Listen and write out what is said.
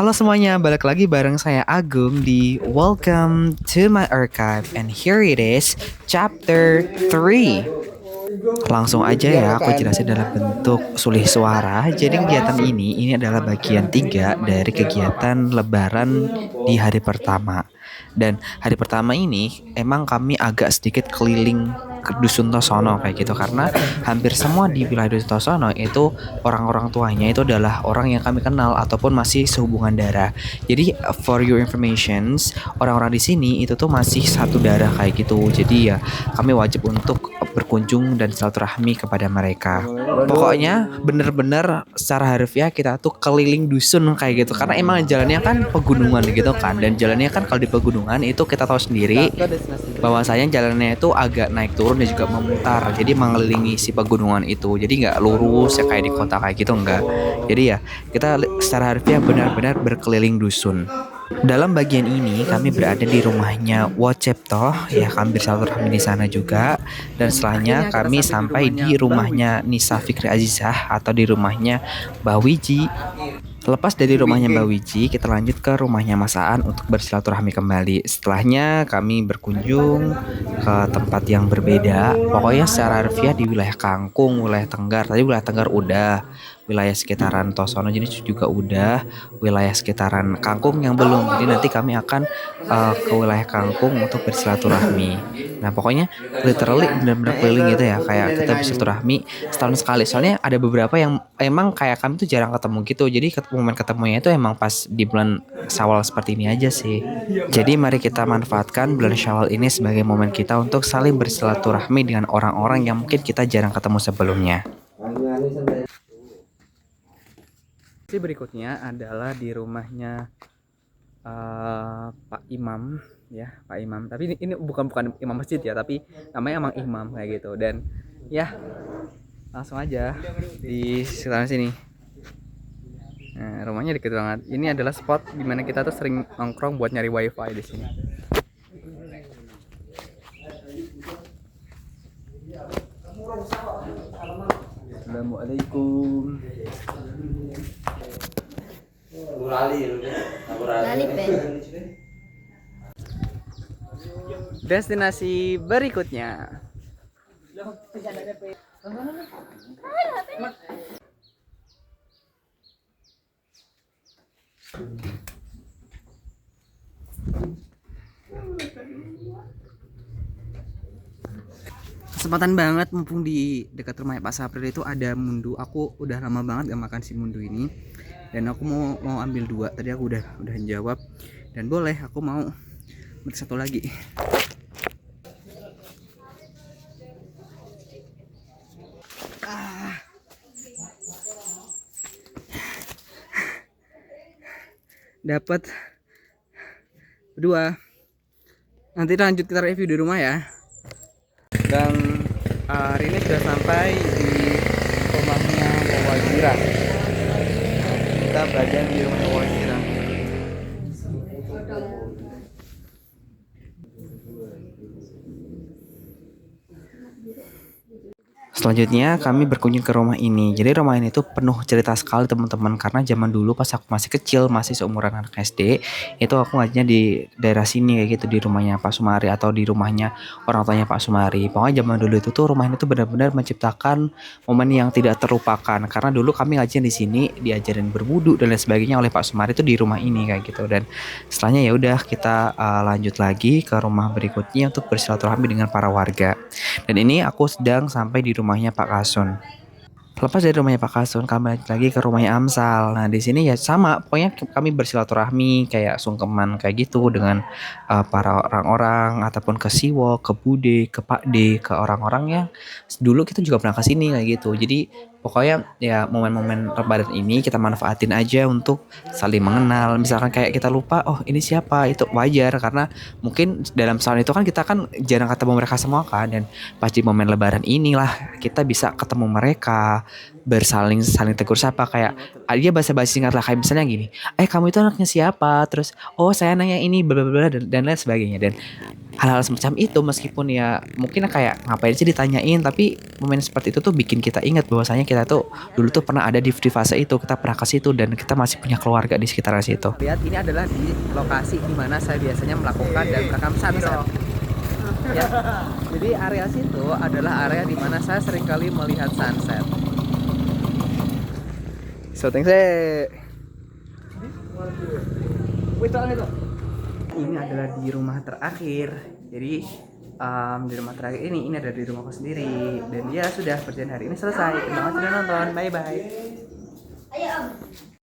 Halo semuanya, balik lagi bareng saya Agung di Welcome to my archive and here it is chapter 3. Langsung aja ya aku jelasin dalam bentuk sulih suara. Jadi kegiatan ini adalah bagian 3 dari kegiatan lebaran di hari pertama. Dan hari pertama ini emang kami agak sedikit keliling ke Dusun Tosono kayak gitu karena hampir semua di wilayah Dusun Tosono itu orang-orang tuanya itu adalah orang yang kami kenal ataupun masih sehubungan darah. Jadi for your informations, orang-orang di sini itu tuh masih satu darah kayak gitu. Jadi ya kami wajib untuk berkunjung dan silaturahmi kepada mereka. Pokoknya bener-bener secara harfiah kita tuh keliling dusun kayak gitu karena emang jalannya kan pegunungan gitu kan, dan jalannya kan kalau di pegunungan itu kita tahu sendiri bahwasanya jalannya itu agak naik turun dan juga memutar, jadi mengelilingi si pegunungan itu, jadi nggak lurus ya kayak di kota kayak gitu, enggak. Jadi ya kita secara harfiah benar-benar berkeliling dusun. Dalam bagian ini kami berada di rumahnya Wocepto, ya kami bersilaturahmi di sana juga, dan setelahnya kami sampai di rumahnya Nisa Fikri Azizah atau di rumahnya Mbak Wiji. Lepas dari rumahnya Mbak Wiji, kita lanjut ke rumahnya Mas Aan untuk bersilaturahmi kembali. Setelahnya kami berkunjung ke tempat yang berbeda. Pokoknya secara harfiah di wilayah Kangkung, wilayah Tenggar. Tadi wilayah Tenggar udah, wilayah sekitaran Tosono jenis juga udah, wilayah sekitaran Kangkung yang belum. Jadi nanti kami akan ke wilayah Kangkung untuk bersilaturahmi. Nah pokoknya literally benar-benar keliling gitu ya, kayak kita bersilaturahmi setahun sekali. Soalnya ada beberapa yang emang kayak kami tuh jarang ketemu gitu. Jadi momen ketemunya itu emang pas di bulan Syawal seperti ini aja sih. Jadi mari kita manfaatkan bulan Syawal ini sebagai momen kita untuk saling bersilaturahmi dengan orang-orang yang mungkin kita jarang ketemu sebelumnya. Berikutnya adalah di rumahnya Pak Imam, ya Pak Imam. Tapi ini bukan imam masjid ya, tapi namanya emang imam kayak gitu. Dan ya langsung aja di sekitar sini. Nah, rumahnya deket banget. Ini adalah spot dimana kita tuh sering nongkrong buat nyari wifi di sini. Assalamualaikum. Destinasi berikutnya. Kesempatan banget mumpung di dekat rumahnya Pak Sapril itu ada mundu. Aku udah lama banget gak makan si mundu ini, dan aku mau ambil 2. Tadi aku udah jawab, dan boleh aku mau ambil 1 lagi. Dapat 2. Nanti lanjut kita review di rumah ya. Dan hari ini sudah sampai di rumahnya Wajira. Kita berada di rumahnya Wajira. Selanjutnya kami berkunjung ke rumah ini. Jadi rumah ini tuh penuh cerita sekali teman-teman, karena zaman dulu pas aku masih kecil, masih seumuran anak SD, itu aku ngajinya di daerah sini kayak gitu, di rumahnya Pak Sumari atau di rumahnya orang tuanya Pak Sumari. Pokoknya zaman dulu itu tuh rumah ini tuh benar-benar menciptakan momen yang tidak terlupakan, karena dulu kami ngajinya di sini, diajarin berwudu dan lain sebagainya oleh Pak Sumari itu di rumah ini kayak gitu. Dan setelahnya ya udah kita lanjut lagi ke rumah berikutnya untuk bersilaturahmi dengan para warga. Dan ini aku sedang sampai di rumahnya Pak Kasun. Lepas dari rumahnya Pak Kasun, kami lanjut lagi ke rumahnya Amsal. Nah, di sini ya sama, pokoknya kami bersilaturahmi kayak sungkeman kayak gitu dengan para orang-orang, ataupun ke Siwo, ke Bude, ke Pak D, ke orang-orang yang dulu kita juga pernah ke sini kayak gitu. Jadi pokoknya ya momen-momen Ramadan ini kita manfaatin aja untuk saling mengenal. Misalkan kayak kita lupa, oh ini siapa, itu wajar karena mungkin dalam setahun itu kan kita kan jarang ketemu mereka semua kan, dan pas di momen Lebaran inilah kita bisa ketemu mereka, saling tegur sapa, kayak dia basa-basi singkat lah, kayak misalnya gini, kamu itu anaknya siapa, terus oh saya nanya ini bla bla bla dan lain sebagainya. Dan hal-hal semacam itu, meskipun ya mungkin kayak ngapain sih ditanyain, tapi momen seperti itu tuh bikin kita ingat bahwasanya kita tuh dulu tuh pernah ada di fase itu, kita pernah ke situ dan kita masih punya keluarga di sekitar situ. Lihat, ini adalah di lokasi di mana saya biasanya melakukan dan merekam sunset. Ya, jadi area situ adalah area di mana saya seringkali melihat sunset. So thanks. Ini adalah di rumah terakhir. Jadi di rumah terakhir ini ada di rumahku sendiri. Dan ya sudah, perjalanan hari ini selesai. Terima kasih sudah nonton. Bye bye.